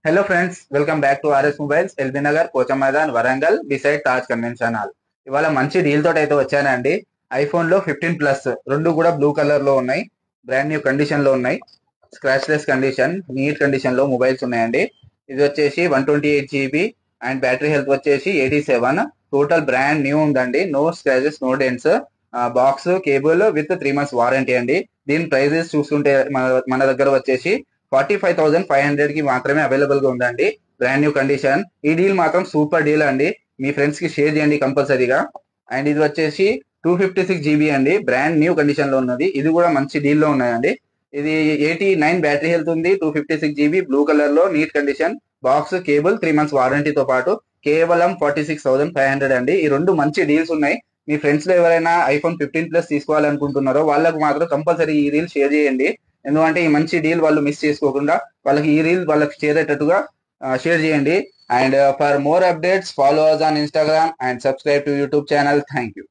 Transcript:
Hello friends, welcome back to RS mobiles, LB Nagar, Pocham Maidan, Warangal, beside Taj convention hall. ఇవాళ మంచి deal తోటి అయితే వచ్చానండి. ఐఫోన్ లో 15 ప్లస్ రెండు కూడా బ్లూ కలర్ లో ఉన్నాయి. బ్రాండ్ న్యూ కండిషన్ లో ఉన్నాయి. Scratchless condition, neat condition లో మొబైల్స్ ఉన్నాయండి. ఇది వచ్చేసి 128 GB అండ్ బ్యాటరీ హెల్త్ వచ్చేసి 87. టోటల్ బ్రాండ్ న్యూ ఉందండి. No scratches, no dents. Box, cable with 3 months warranty అండి. దీని ప్రైజెస్ చూస్తుంటే మన దగ్గర వచ్చేసి 45,500 కి మాత్రమే అవైలబుల్ గా ఉందండి. Brand new condition. ఈ డీల్ మాత్రం సూపర్ డీల్ అండి. మీ ఫ్రెండ్స్ కి షేర్ చేయండి కంపల్సరీగా. అండ్ ఇది వచ్చేసి 256 GB అండి. బ్రాండ్ న్యూ కండిషన్ లో ఉన్నది. ఇది కూడా మంచి డీల్ లో ఉన్నాయండి. ఇది 89 బ్యాటరీ హెల్త్ ఉంది. 256 GB బ్లూ కలర్ లో neat condition. Box, cable, 3 months వారంటీతో పాటు కేవలం 46,500 అండి. ఈ రెండు మంచి డీల్స్ ఉన్నాయి. మీ ఫ్రెండ్స్ లో ఎవరైనా ఐఫోన్ 15 ప్లస్ తీసుకోవాలనుకుంటున్నారో వాళ్ళకు మాత్రం కంపల్సరీ ఈ డీల్ షేర్ చేయండి. ఎందుకంటే ఈ మంచి డీల్ వాళ్ళు మిస్ చేసుకోకుండా వాళ్ళకి ఈ రీల్ వాళ్ళకి చేరేటట్టుగా షేర్ చేయండి. And for more updates follow us on Instagram and subscribe to YouTube channel. Thank you.